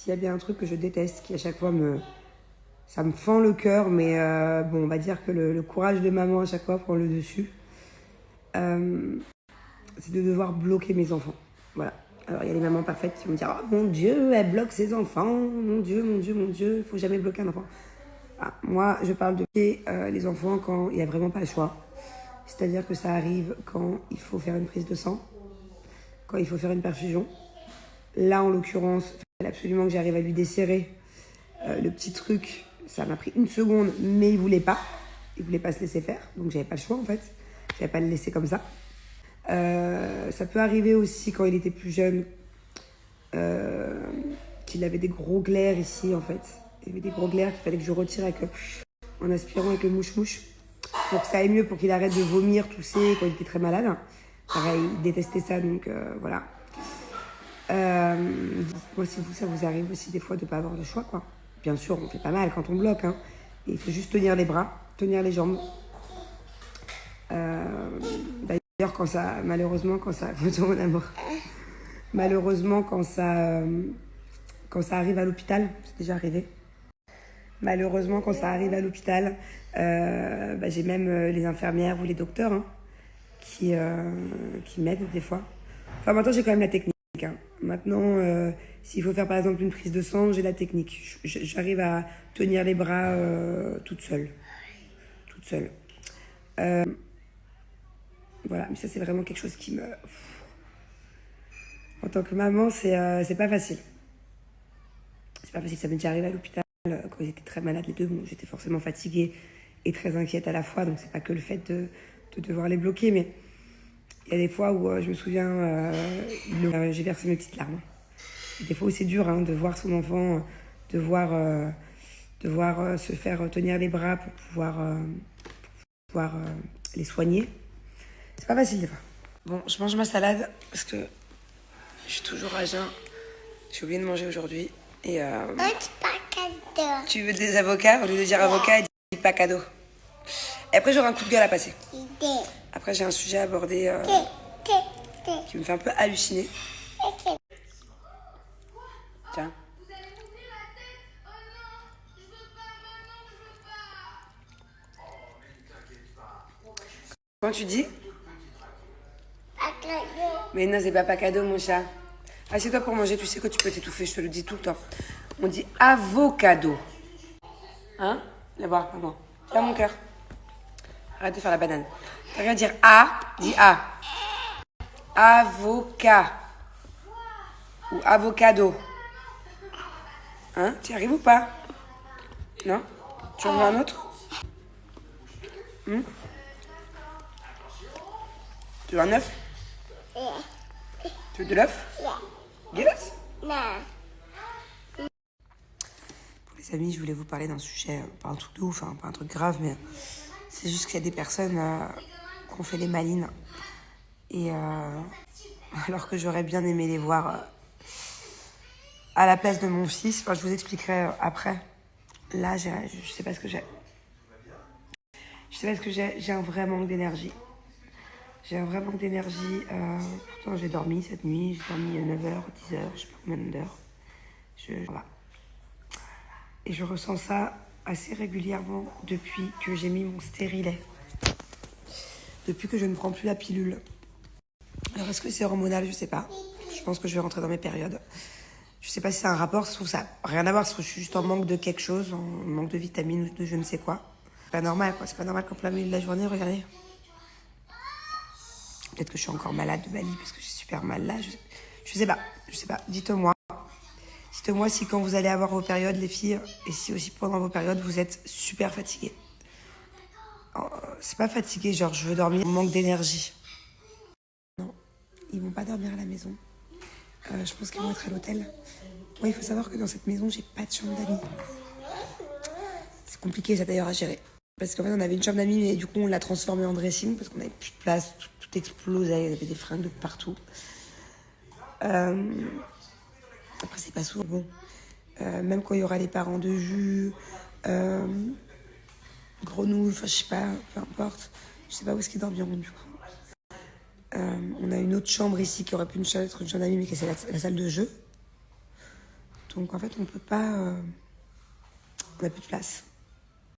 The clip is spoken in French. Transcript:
s'il y a bien un truc que je déteste, qui à chaque fois ça me fend le cœur, mais bon, on va dire que le courage de maman à chaque fois prend le dessus. C'est de devoir bloquer mes enfants. Voilà. Alors, il y a les mamans parfaites qui vont me dire « Oh mon Dieu, elle bloque ses enfants. Mon Dieu, mon Dieu, mon Dieu, il faut jamais bloquer un enfant. » Moi, je parle de bloquer les enfants quand il n'y a vraiment pas le choix. C'est-à-dire que ça arrive quand il faut faire une prise de sang, quand il faut faire une perfusion. Là, en l'occurrence, il fallait absolument que j'arrive à lui desserrer le petit truc. Ça m'a pris 1 seconde, mais il voulait pas. Il voulait pas se laisser faire, donc j'avais pas le choix en fait. J'avais pas à le laisser comme ça. Ça peut arriver aussi quand il était plus jeune, qu'il avait des gros glaires ici en fait. Il y avait des gros glaires qu'il fallait que je retire en aspirant avec le mouche-mouche pour que ça aille mieux, pour qu'il arrête de vomir, tousser quand il était très malade. Pareil, il détestait ça, donc voilà. Moi, si ça vous arrive aussi des fois de ne pas avoir de choix, quoi. Bien sûr, on fait pas mal quand on bloque, hein. Et il faut juste tenir les bras, tenir les jambes. D'ailleurs, malheureusement, mon amour, malheureusement, quand ça arrive à l'hôpital, c'est déjà arrivé. Malheureusement, quand ça arrive à l'hôpital, j'ai même les infirmières ou les docteurs hein, qui m'aident des fois. Enfin, maintenant, j'ai quand même la technique. Hein. Maintenant, s'il faut faire par exemple une prise de sang, j'ai la technique. J'arrive à tenir les bras toute seule. Toute seule. Voilà, mais ça, c'est vraiment quelque chose qui me... En tant que maman, c'est pas facile. C'est pas facile, ça m'est déjà arrivé à l'hôpital. Quand ils étaient très malades, les deux, bon, j'étais forcément fatiguée et très inquiète à la fois, donc c'est pas que le fait de devoir les bloquer, mais il y a des fois où je me souviens, j'ai versé mes petites larmes. Et des fois où c'est dur hein, de voir son enfant, devoir se faire tenir les bras pour pouvoir les soigner. C'est pas facile des fois. Bon, je mange ma salade parce que je suis toujours à jeun. J'ai oublié de manger aujourd'hui. Et tu veux des avocats? Au lieu de dire avocat, dis pas cadeau. Et après, j'aurai un coup de gueule à passer. Après, j'ai un sujet à aborder qui me fait un peu halluciner. Tiens. Comment tu dis? Mais non, c'est pas cadeau, mon chat. Assieds-toi pour manger, tu sais que tu peux t'étouffer, je te le dis tout le temps. On dit avocado. Hein? Viens voir, maman. Viens mon cœur. Arrête de faire la banane. T'as rien à dire A, dis A. Avocat. Ou avocado. Hein? Tu y arrives ou pas? Non? Tu en veux un autre? Tu veux un œuf? Tu veux de l'œuf? Yes? Pour les amis, je voulais vous parler d'un sujet, pas un truc de ouf, hein, pas un truc grave, mais c'est juste qu'il y a des personnes qui ont fait les malines. Et alors que j'aurais bien aimé les voir à la place de mon fils, enfin, je vous expliquerai après. Là, je sais pas ce que j'ai. Je sais pas ce que j'ai un vrai manque d'énergie. J'ai un vrai manque d'énergie. Pourtant, j'ai dormi cette nuit. J'ai dormi 9h, 10h, je sais pas combien d'heures. Voilà. Et je ressens ça assez régulièrement depuis que j'ai mis mon stérilet. Depuis que je ne prends plus la pilule. Alors, est-ce que c'est hormonal? Je sais pas. Je pense que je vais rentrer dans mes périodes. Je sais pas si c'est un rapport. Je trouve ça rien à voir. Je trouve que je suis juste en manque de quelque chose, en manque de vitamines ou de je ne sais quoi. C'est pas normal, quoi. C'est pas normal qu'en plein milieu de la journée, regardez. Peut-être que je suis encore malade de Bali parce que j'ai super mal là. Je sais pas. Je sais pas. Dites-moi. Dites-moi si quand vous allez avoir vos périodes, les filles, et si aussi pendant vos périodes, vous êtes super fatiguées. C'est pas fatigué, genre je veux dormir, manque d'énergie. Non, ils vont pas dormir à la maison. Je pense qu'ils vont être à l'hôtel. Moi, il faut savoir que dans cette maison, j'ai pas de chambre d'amis. C'est compliqué ça d'ailleurs à gérer. Parce qu'en fait, on avait une chambre d'amis, mais du coup, on l'a transformée en dressing parce qu'on avait plus de place, tout explosait, il y avait des fringues de partout. Après, c'est pas souvent bon. Même quand il y aura les parents de Jus, Grenouille, enfin, je sais pas, peu importe. Je sais pas où est-ce qu'ils dormiront du coup. On a une autre chambre ici qui aurait pu être une chambre d'amis, mais qui est la salle de jeu. Donc en fait, on peut pas... on n'a plus de place.